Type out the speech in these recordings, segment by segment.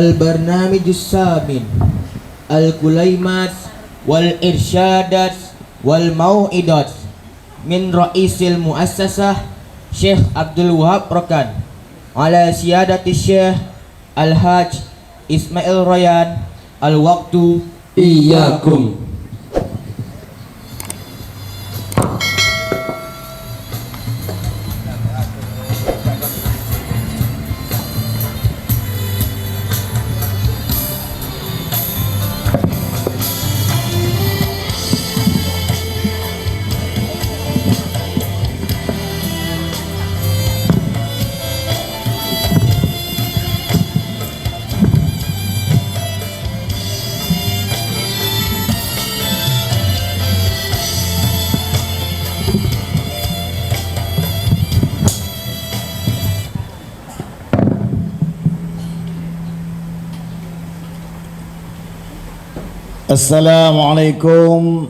Al-Barnamijus Samin Al-Kulaimat Wal-Irsyadat Wal-Mau'idat min Ra'isil Muassasah Syekh Abdul Wahab Rokan ala siyadati Syekh Al-Hajj Ismail Royan Al-Waqtu Iyyakum. Assalamualaikum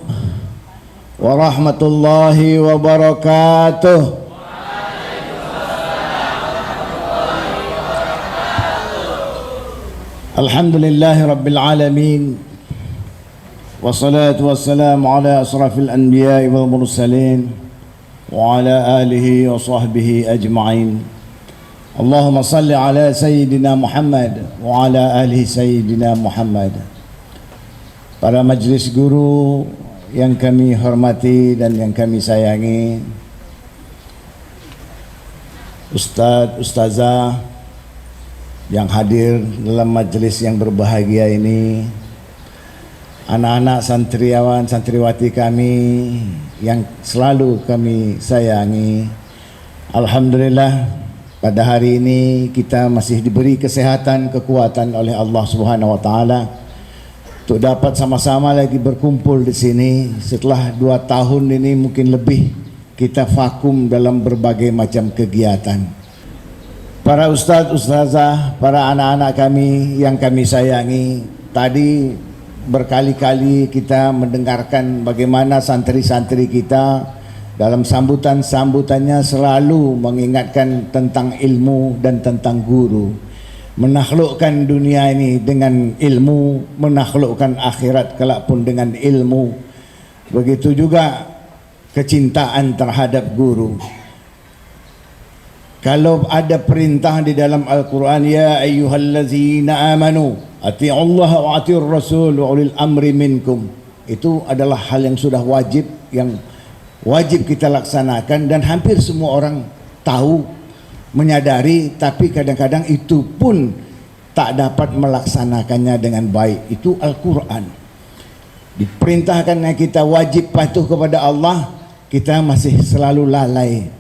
warahmatullahi wabarakatuh. Alhamdulillahi rabbil alamin. Wassalatu wassalamu ala asrafil anbiya'i wal mursalin wa ala alihi wa sahbihi ajma'in. Allahumma salli ala sayyidina Muhammad wa ala alihi sayyidina Muhammad. Para majlis guru yang kami hormati dan yang kami sayangi, Ustadz, Ustazah yang hadir dalam majlis yang berbahagia ini, anak-anak santriawan, santriwati kami yang selalu kami sayangi. Alhamdulillah pada hari ini kita masih diberi kesehatan, kekuatan oleh Allah Subhanahu wa taala untuk dapat sama-sama lagi berkumpul di sini setelah 2 tahun ini mungkin lebih kita vakum dalam berbagai macam kegiatan. Para ustadz, ustazah, para anak-anak kami yang kami sayangi, tadi berkali-kali kita mendengarkan bagaimana santri-santri kita dalam sambutan-sambutannya selalu mengingatkan tentang ilmu dan tentang guru. Menaklukkan dunia ini dengan ilmu, menaklukkan akhirat kelak pun dengan ilmu. Begitu juga kecintaan terhadap guru. Kalau ada perintah di dalam Al-Quran, ya ayyuhallazina amanu ati'ullaha wa ati'ur rasul wa ulil amri minkum, itu adalah hal yang sudah wajib, yang wajib kita laksanakan dan hampir semua orang tahu, menyadari, tapi kadang-kadang itu pun tak dapat melaksanakannya dengan baik. Itu Al-Quran. Diperintahkannya kita wajib patuh kepada Allah, kita masih selalu lalai.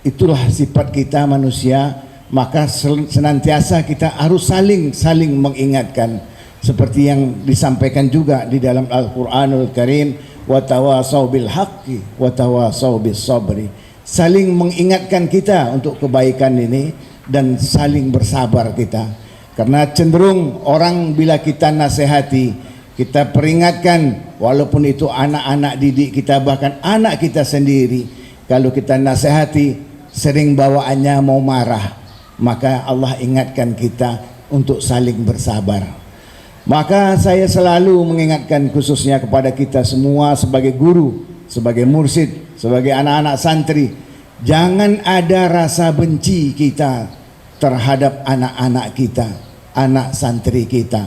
Itulah sifat kita manusia, maka senantiasa kita harus saling mengingatkan, seperti yang disampaikan juga di dalam Al-Quranul Karim, wa tawasau bil haqqi wa tawasau bis sabri. Saling mengingatkan kita untuk kebaikan ini dan saling bersabar kita. Karena cenderung orang bila kita nasihati, kita peringatkan, walaupun itu anak-anak didik kita, bahkan anak kita sendiri, kalau kita nasihati sering bawaannya mau marah, maka Allah ingatkan kita untuk saling bersabar. Maka saya selalu mengingatkan khususnya kepada kita semua sebagai guru, sebagai mursyid, sebagai anak-anak santri, jangan ada rasa benci kita terhadap anak-anak kita, anak santri kita.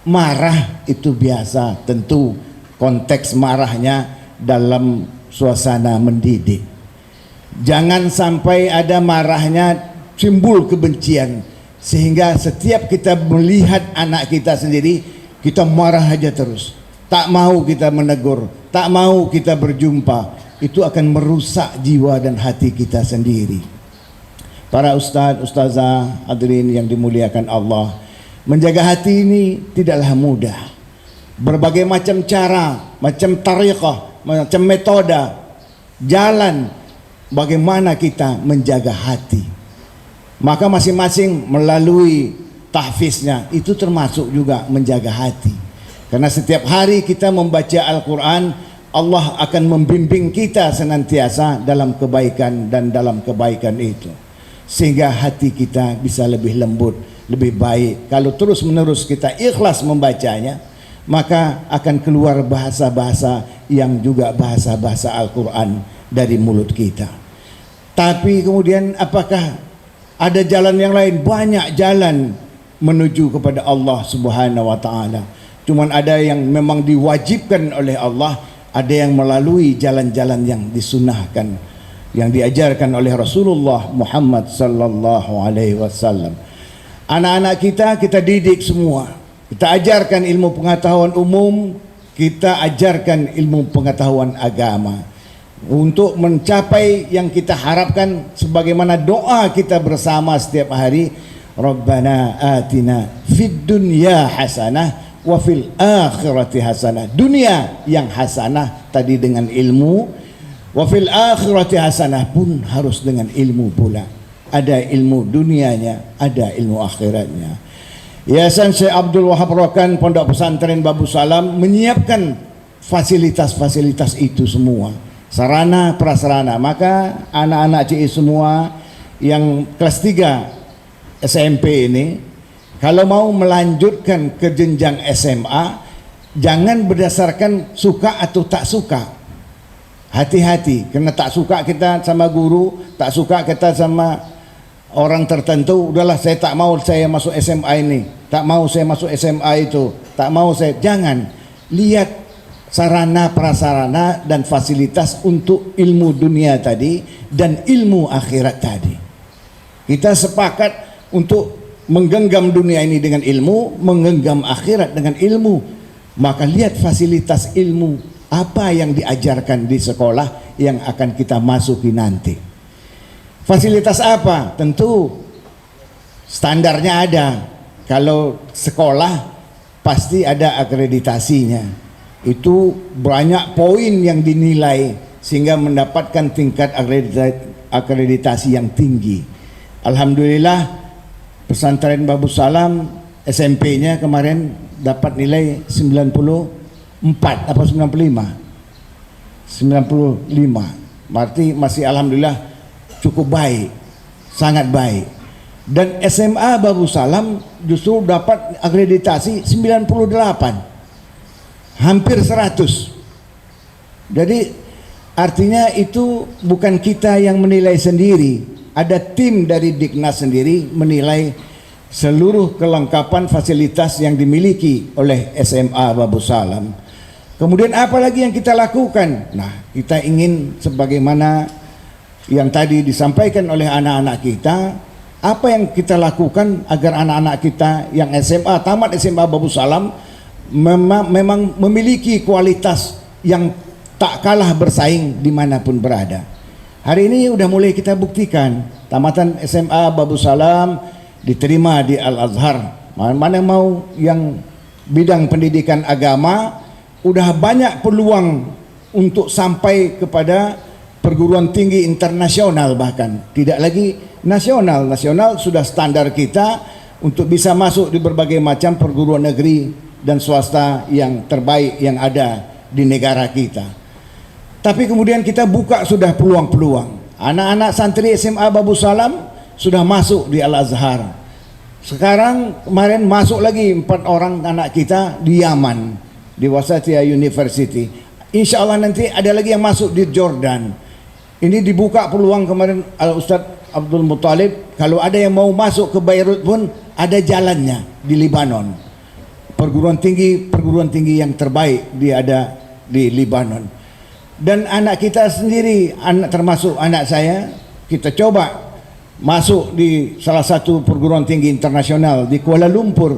Marah itu biasa, tentu konteks marahnya dalam suasana mendidik. Jangan sampai ada marahnya timbul kebencian, sehingga setiap kita melihat anak kita sendiri, kita marah aja terus, tak mau kita menegur, tak mau kita berjumpa. Itu akan merusak jiwa dan hati kita sendiri. Para ustadz, ustazah, hadirin yang dimuliakan Allah, menjaga hati ini tidaklah mudah. Berbagai macam cara, macam tariqah, macam metode, jalan bagaimana kita menjaga hati. Maka masing-masing melalui tahfiznya itu termasuk juga menjaga hati. Karena setiap hari kita membaca Al-Quran, Allah akan membimbing kita senantiasa dalam kebaikan dan dalam kebaikan itu, sehingga hati kita bisa lebih lembut, lebih baik. Kalau terus menerus kita ikhlas membacanya, maka akan keluar bahasa-bahasa yang juga bahasa-bahasa Al-Quran dari mulut kita. Tapi kemudian apakah ada jalan yang lain? Banyak jalan menuju kepada Allah Subhanahu wa taala. Cuman ada yang memang diwajibkan oleh Allah, ada yang melalui jalan-jalan yang disunahkan, yang diajarkan oleh Rasulullah Muhammad sallallahu alaihi wasallam. Anak-anak kita didik semua. Kita ajarkan ilmu pengetahuan umum, kita ajarkan ilmu pengetahuan agama. Untuk mencapai yang kita harapkan, sebagaimana doa kita bersama setiap hari, Rabbana atina fid dunya hasanah wa fil akhirati hasanah. Dunia yang hasanah tadi dengan ilmu, wa fil akhirati hasanah pun harus dengan ilmu pula. Ada ilmu dunianya, ada ilmu akhiratnya. Yayasan Syekh Abdul Wahab Rokan Pondok Pesantren Babu Salam menyiapkan fasilitas-fasilitas itu semua, sarana prasarana. Maka anak-anak CI semua yang kelas 3 SMP ini, kalau mau melanjutkan ke jenjang SMA, jangan berdasarkan suka atau tak suka. Hati-hati, karena tak suka kita sama guru, tak suka kita sama orang tertentu, udahlah saya tak mau saya masuk SMA ini, tak mau saya masuk SMA itu, tak mau saya. Jangan, lihat sarana prasarana dan fasilitas untuk ilmu dunia tadi dan ilmu akhirat tadi. Kita sepakat untuk menggenggam dunia ini dengan ilmu, menggenggam akhirat dengan ilmu. Maka lihat fasilitas ilmu apa yang diajarkan di sekolah yang akan kita masuki nanti. Fasilitas apa? Tentu standarnya ada. Kalau sekolah pasti ada akreditasinya. Itu banyak poin yang dinilai sehingga mendapatkan tingkat akreditasi yang tinggi. Alhamdulillah, pesantren Babu Salam SMP-nya kemarin dapat nilai 94 apa 95. Berarti masih alhamdulillah cukup baik, sangat baik. Dan SMA Babu Salam justru dapat akreditasi 98, hampir 100. Jadi artinya itu bukan kita yang menilai sendiri, ada tim dari Diknas sendiri menilai seluruh kelengkapan fasilitas yang dimiliki oleh SMA Babu Salam. Kemudian apa lagi yang kita lakukan? Nah, kita ingin sebagaimana yang tadi disampaikan oleh anak-anak kita, apa yang kita lakukan agar anak-anak kita yang SMA, tamat SMA Babu Salam memang memiliki kualitas yang tak kalah bersaing dimanapun berada. Hari ini udah mulai kita buktikan, tamatan SMA Babu Salam diterima di Al-Azhar. Mana mau yang bidang pendidikan agama, udah banyak peluang untuk sampai kepada perguruan tinggi internasional, bahkan tidak lagi nasional. Nasional sudah standar kita untuk bisa masuk di berbagai macam perguruan negeri dan swasta yang terbaik yang ada di negara kita. Tapi kemudian kita buka sudah peluang-peluang. Anak-anak santri SMA Babu Salam sudah masuk di Al-Azhar. Sekarang kemarin masuk lagi 4 orang anak kita di Yaman, di Wasatiyah University. Insya Allah nanti ada lagi yang masuk di Jordan. Ini dibuka peluang kemarin Al-Ustadz Abdul Muttalib. Kalau ada yang mau masuk ke Beirut pun ada jalannya di Libanon. Perguruan tinggi yang terbaik dia ada di Libanon. Dan anak kita sendiri, termasuk anak saya, kita coba masuk di salah satu perguruan tinggi internasional di Kuala Lumpur,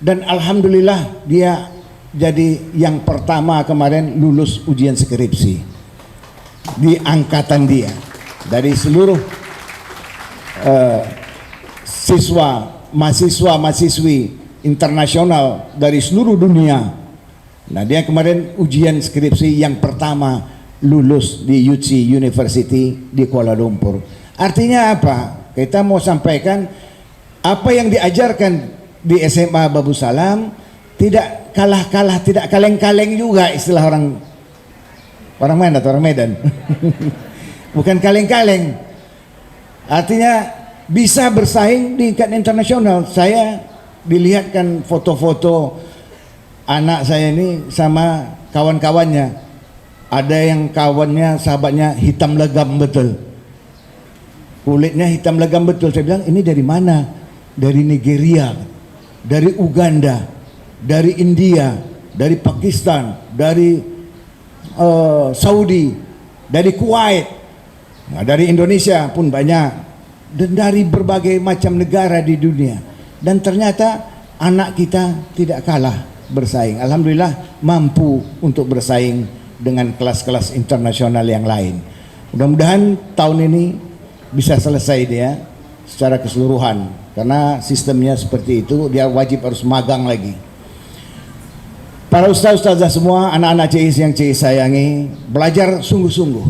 dan alhamdulillah dia jadi yang pertama kemarin lulus ujian skripsi di angkatan dia. Dari seluruh mahasiswa-mahasiswi internasional dari seluruh dunia. Nah, dia kemarin ujian skripsi yang pertama lulus di UC University di Kuala Lumpur. Artinya apa? Kita mau sampaikan apa yang diajarkan di SMA Babu Salam tidak kalah-kalah, tidak kaleng-kaleng juga, istilah orang Medan atau orang Medan. Bukan kaleng-kaleng. Artinya bisa bersaing di tingkat internasional. Saya dilihatkan foto-foto anak saya ini sama kawan-kawannya. Ada yang kawannya, sahabatnya hitam legam betul, kulitnya hitam legam betul. Saya bilang, ini dari mana? Dari Nigeria, dari Uganda, dari India, dari Pakistan, dari Saudi, dari Kuwait, nah, dari Indonesia pun banyak, dan dari berbagai macam negara di dunia. Dan ternyata anak kita tidak kalah bersaing. Alhamdulillah mampu untuk bersaing dengan kelas-kelas internasional yang lain. Mudah-mudahan tahun ini bisa selesai dia secara keseluruhan, karena sistemnya seperti itu, dia wajib harus magang lagi. Para ustaz-ustazah semua, anak-anak CIS yang CIS sayangi, belajar sungguh-sungguh.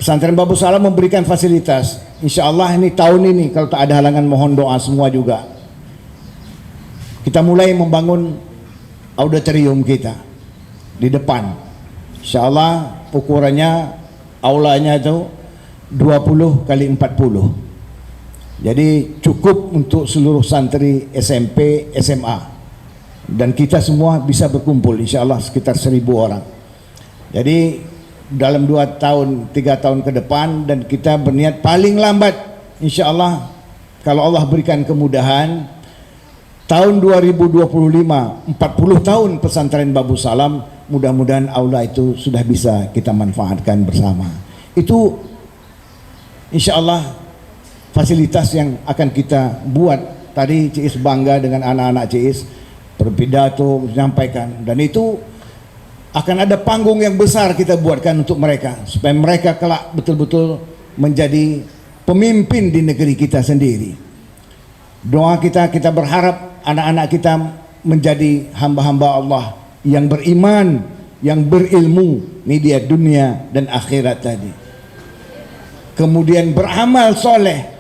Pesantren Babu Salam memberikan fasilitas. Insya Allah ini tahun ini, kalau tak ada halangan, mohon doa semua juga. Kita mulai membangun auditorium kita di depan. Insya Allah ukurannya, aulanya itu 20 kali 40. Jadi cukup untuk seluruh santri SMP, SMA. Dan kita semua bisa berkumpul, insya Allah sekitar 1000 orang. Jadi dalam 2 tahun, 3 tahun ke depan, dan kita berniat paling lambat, insya Allah kalau Allah berikan kemudahan, tahun 2025, 40 tahun pesantren Babu Salam, mudah-mudahan aula itu sudah bisa kita manfaatkan bersama. Itu insya Allah fasilitas yang akan kita buat. Tadi CIS bangga dengan anak-anak CIS berpidato, menyampaikan, dan itu akan ada panggung yang besar kita buatkan untuk mereka, supaya mereka kelak betul-betul menjadi pemimpin di negeri kita sendiri. Doa kita berharap anak-anak kita menjadi hamba-hamba Allah yang beriman, yang berilmu, media dunia dan akhirat tadi. Kemudian beramal soleh.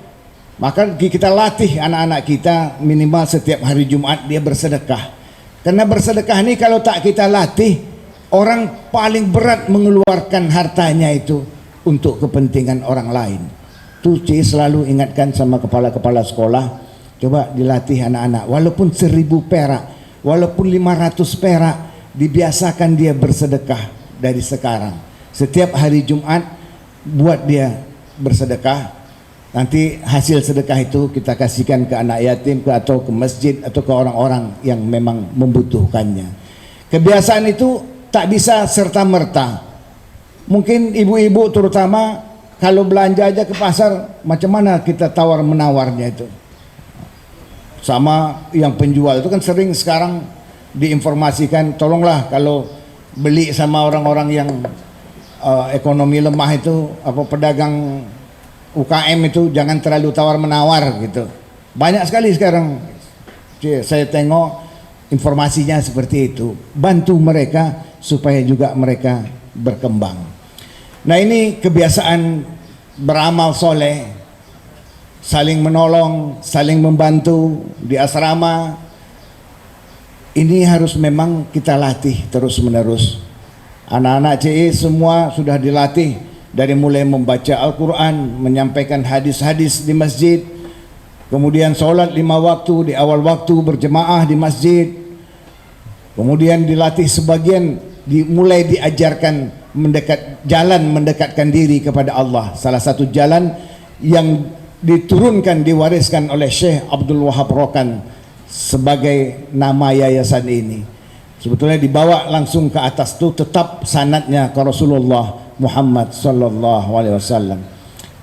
Maka kita latih anak-anak kita minimal setiap hari Jumat dia bersedekah. Karena bersedekah ini kalau tak kita latih, orang paling berat mengeluarkan hartanya itu untuk kepentingan orang lain. Tuh selalu ingatkan sama kepala-kepala sekolah, coba dilatih anak-anak, walaupun 1000 perak, walaupun 500 perak, dibiasakan dia bersedekah dari sekarang. Setiap hari Jumat buat dia bersedekah. Nanti hasil sedekah itu kita kasihkan ke anak yatim, atau ke masjid, atau ke orang-orang yang memang membutuhkannya. Kebiasaan itu tak bisa serta-merta. Mungkin ibu-ibu terutama kalau belanja aja ke pasar, macam mana kita tawar-menawarnya itu. Sama yang penjual itu kan sering sekarang diinformasikan, tolonglah kalau beli sama orang-orang yang ekonomi lemah itu, apa pedagang UKM itu, jangan terlalu tawar-menawar gitu. Banyak sekali sekarang saya tengok informasinya seperti itu. Bantu mereka supaya juga mereka berkembang. Nah, ini kebiasaan beramal soleh, saling menolong, saling membantu di asrama. Ini harus memang kita latih terus-menerus. Anak-anak CI semua sudah dilatih, dari mulai membaca Al-Quran, menyampaikan hadis-hadis di masjid, kemudian sholat 5 waktu di awal waktu berjemaah di masjid, kemudian dilatih sebagian, mulai diajarkan jalan mendekatkan diri kepada Allah. Salah satu jalan yang diturunkan, diwariskan oleh Syekh Abdul Wahab Rokan sebagai nama yayasan ini, sebetulnya dibawa langsung ke atas itu tetap sanadnya ke Rasulullah Muhammad sallallahu alaihi wasallam.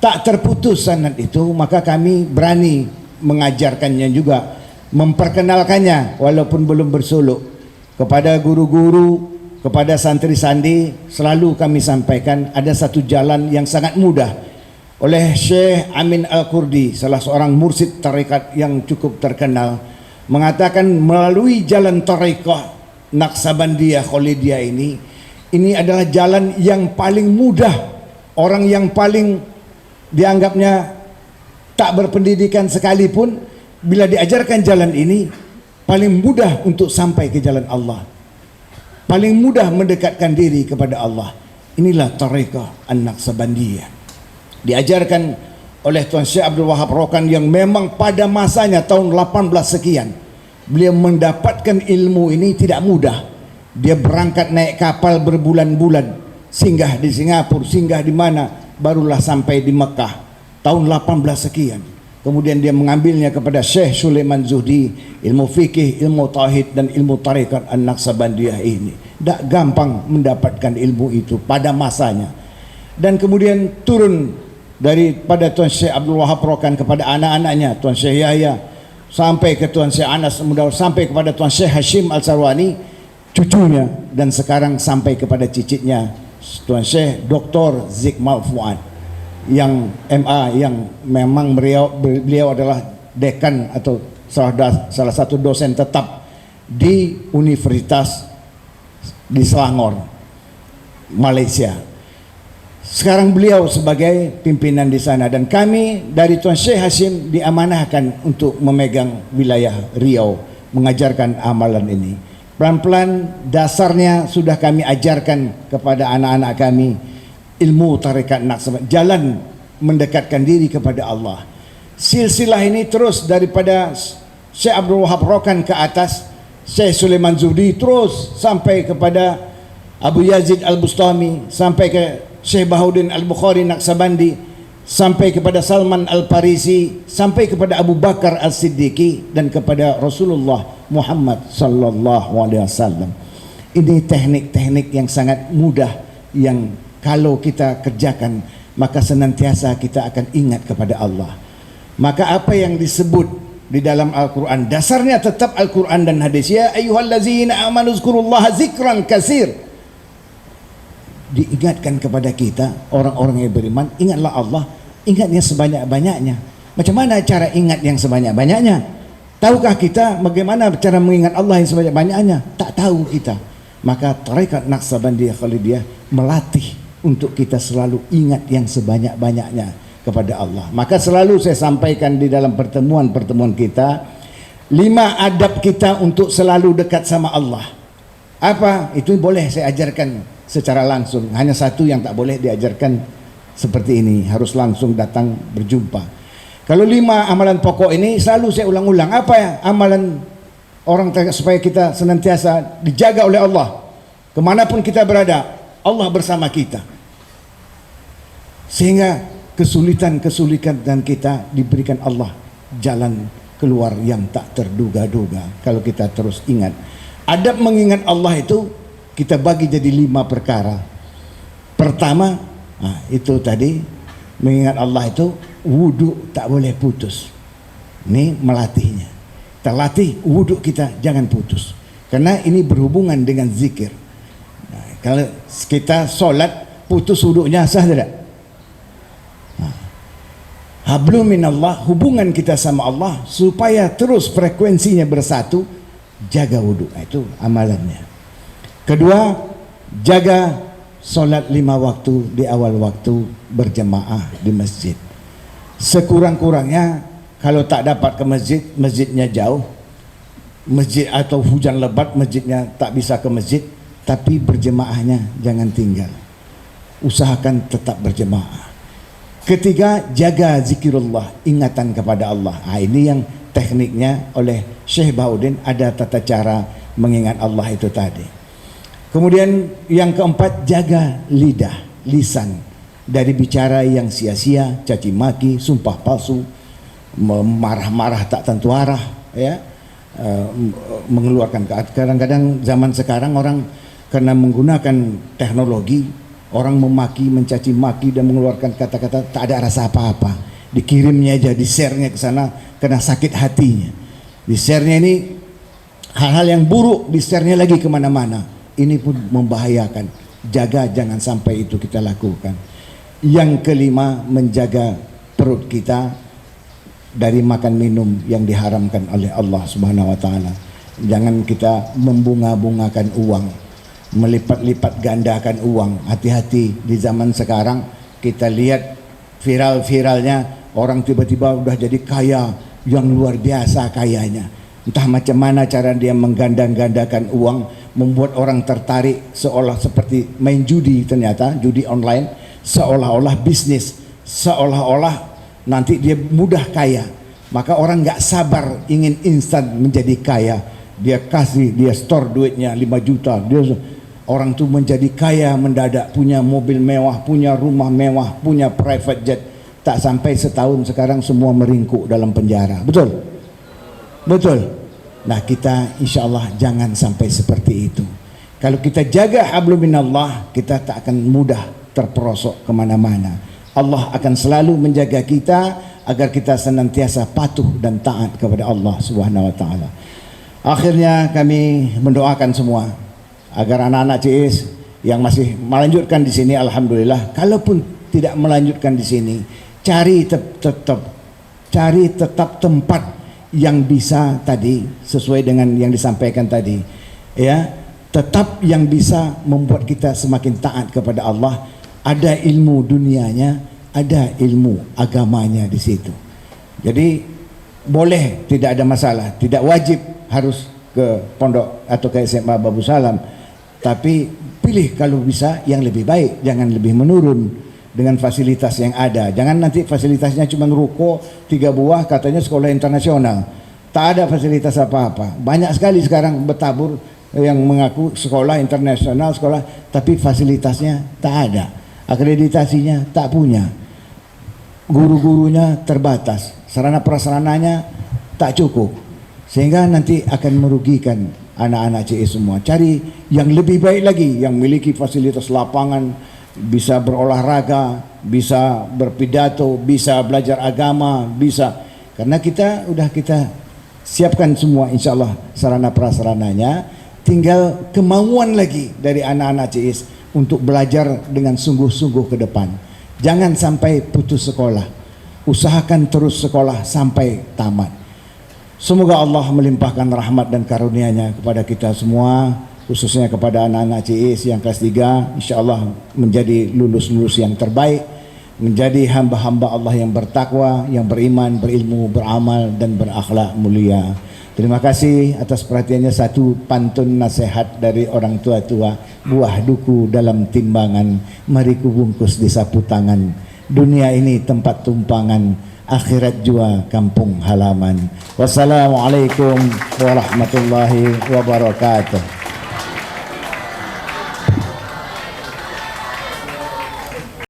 Tak terputus sanad itu, maka kami berani mengajarkannya juga, memperkenalkannya walaupun belum bersuluk. Kepada guru-guru, kepada santri-santri, selalu kami sampaikan ada satu jalan yang sangat mudah oleh Syekh Amin Al-Kurdi, salah seorang mursyid tarekat yang cukup terkenal, mengatakan melalui jalan tarekat Naqsabandiyah Khalidiyah ini adalah jalan yang paling mudah. Orang yang paling dianggapnya tak berpendidikan sekalipun, bila diajarkan jalan ini, paling mudah untuk sampai ke jalan Allah, paling mudah mendekatkan diri kepada Allah. Inilah Tariqah An-Naqsabandiyah, diajarkan oleh Tuan Syekh Abdul Wahab Rokan yang memang pada masanya tahun 18 sekian beliau mendapatkan ilmu ini tidak mudah. Dia berangkat naik kapal berbulan-bulan, singgah di Singapura, singgah di mana, barulah sampai di Mekah tahun 18 sekian. Kemudian dia mengambilnya kepada Syekh Sulaiman Zuhdi, ilmu fikih, ilmu tauhid dan ilmu tarekat An-Naqsabandiyah ini. Tak gampang mendapatkan ilmu itu pada masanya. Dan kemudian turun daripada Tuan Syekh Abdul Wahab Rokan kepada anak-anaknya, Tuan Syekh Yahya, sampai ke Tuan Syekh Anas Mudawar, sampai kepada Tuan Syekh Hashim Al-Sarwani, cucunya, dan sekarang sampai kepada cicitnya Tuan Syekh Dr. Zikmal Fuad yang MA, yang memang beliau adalah dekan atau salah satu dosen tetap di Universitas di Selangor, Malaysia. Sekarang beliau sebagai pimpinan di sana, dan kami dari Tuan Syekh Hashim diamanahkan untuk memegang wilayah Riau, mengajarkan amalan ini. Pelan-pelan dasarnya sudah kami ajarkan kepada anak-anak kami, ilmu tarekat Naqsabandiyah, jalan mendekatkan diri kepada Allah. Silsilah ini terus daripada Syekh Abdul Wahab Rokan ke atas, Syekh Sulaiman Zuhdi terus sampai kepada Abu Yazid Al-Bustami, sampai ke Syekh Bahaudin Al-Bukhari Naqsabandi, sampai kepada Salman Al-Farisi, sampai kepada Abu Bakar As-Siddiqi, dan kepada Rasulullah Muhammad sallallahu alaihi wasallam. Ini teknik-teknik yang sangat mudah yang kalau kita kerjakan maka senantiasa kita akan ingat kepada Allah. Maka apa yang disebut di dalam Al-Quran, dasarnya tetap Al-Quran dan hadis. Ya ayyuhallazina amanu zkurullaha zikran katsir. Diingatkan kepada kita orang-orang yang beriman, ingatlah Allah, ingatnya sebanyak-banyaknya. Macam mana cara ingat yang sebanyak-banyaknya? Tahukah kita bagaimana cara mengingat Allah yang sebanyak-banyaknya? Tak tahu kita. Maka tarekat Naqsabandiyah Khalidiyah melatih untuk kita selalu ingat yang sebanyak-banyaknya kepada Allah. Maka selalu saya sampaikan di dalam pertemuan-pertemuan kita, 5 adab kita untuk selalu dekat sama Allah. Apa? Itu boleh saya ajarkan secara langsung. Hanya satu yang tak boleh diajarkan seperti ini, harus langsung datang berjumpa. Kalau 5 amalan pokok ini selalu saya ulang-ulang. Apa ya amalan orang supaya kita senantiasa dijaga oleh Allah kemanapun kita berada, Allah bersama kita, sehingga kesulitan-kesulitan dan kita diberikan Allah jalan keluar yang tak terduga-duga kalau kita terus ingat. Adab mengingat Allah itu kita bagi jadi 5 perkara. Pertama, itu tadi mengingat Allah itu wudu tak boleh putus. Ini melatihnya. Kita latih wudu kita jangan putus, karena ini berhubungan dengan zikir. Kalau kita solat putus wudunya sah tidak? Hablum minallah, hubungan kita sama Allah supaya terus frekuensinya bersatu, jaga wudu. Itu amalannya. Kedua, jaga solat 5 waktu di awal waktu berjemaah di masjid. Sekurang-kurangnya kalau tak dapat ke masjid, masjidnya jauh, masjid atau hujan lebat, masjidnya tak bisa ke masjid, tapi berjemaahnya jangan tinggal. Usahakan tetap berjemaah. Ketiga, jaga zikirullah, ingatan kepada Allah. Ini yang tekniknya oleh Syekh Bahaudin, ada tata cara mengingat Allah itu tadi. Kemudian yang keempat, jaga lidah, lisan dari bicara yang sia-sia, caci maki, sumpah palsu, marah-marah tak tentu arah, ya, mengeluarkan. Kadang-kadang zaman sekarang orang karena menggunakan teknologi, orang memaki, mencaci maki dan mengeluarkan kata-kata tak ada rasa apa-apa. Dikirimnya aja, di-share-nya ke sana karena sakit hatinya. Di-share-nya ini hal-hal yang buruk, di-share-nya lagi kemana-mana. Ini pun membahayakan. Jaga jangan sampai itu kita lakukan. Yang kelima, menjaga perut kita dari makan minum yang diharamkan oleh Allah Subhanahu wa taala. Jangan kita membunga-bungakan uang, melipat-lipat gandakan uang. Hati-hati di zaman sekarang, kita lihat viral-viralnya orang tiba-tiba udah jadi kaya yang luar biasa kayanya. Entah macam mana cara dia mengganda-gandakan uang, membuat orang tertarik seolah seperti main judi, ternyata judi online, seolah-olah bisnis, seolah-olah nanti dia mudah kaya. Maka orang nggak sabar ingin instan menjadi kaya. Dia store duitnya 5 juta. Orang tuh menjadi kaya mendadak, punya mobil mewah, punya rumah mewah, punya private jet. Tak sampai setahun sekarang semua meringkuk dalam penjara. Betul? Betul. Nah, kita insya Allah jangan sampai seperti itu. Kalau kita jaga hablum minallah, kita tak akan mudah terperosok kemana-mana. Allah akan selalu menjaga kita agar kita senantiasa patuh dan taat kepada Allah Subhanahu wa taala. Akhirnya kami mendoakan semua agar anak-anak CIS yang masih melanjutkan di sini, alhamdulillah. Kalaupun tidak melanjutkan di sini, cari tetap tempat yang bisa tadi sesuai dengan yang disampaikan tadi, ya, tetap yang bisa membuat kita semakin taat kepada Allah. Ada ilmu dunianya, ada ilmu agamanya di situ. Jadi boleh, tidak ada masalah, tidak wajib harus ke pondok atau ke SMA Babu Salam, tapi pilih kalau bisa yang lebih baik, jangan lebih menurun dengan fasilitas yang ada. Jangan nanti fasilitasnya cuma ruko 3 buah katanya sekolah internasional, tak ada fasilitas apa-apa. Banyak sekali sekarang bertabur yang mengaku sekolah internasional, tapi fasilitasnya tak ada, akreditasinya tak punya, guru-gurunya terbatas, sarana prasarananya tak cukup, sehingga nanti akan merugikan anak-anak CIS semua. Cari yang lebih baik lagi, yang memiliki fasilitas lapangan, bisa berolahraga, bisa berpidato, bisa belajar agama, bisa. Karena kita siapkan semua insya Allah sarana prasarananya, tinggal kemauan lagi dari anak-anak CIS untuk belajar dengan sungguh-sungguh ke depan. Jangan sampai putus sekolah, usahakan terus sekolah sampai tamat. Semoga Allah melimpahkan rahmat dan karunia-Nya kepada kita semua, khususnya kepada anak-anak CIS yang kelas 3, insya Allah menjadi lulus-lulus yang terbaik, menjadi hamba-hamba Allah yang bertakwa, yang beriman, berilmu, beramal, dan berakhlak mulia. Terima kasih atas perhatiannya. Satu pantun nasihat dari orang tua-tua, buah duku dalam timbangan, mari ku bungkus di sapu tangan. Dunia ini tempat tumpangan, akhirat jua kampung halaman. Wassalamualaikum warahmatullahi wabarakatuh.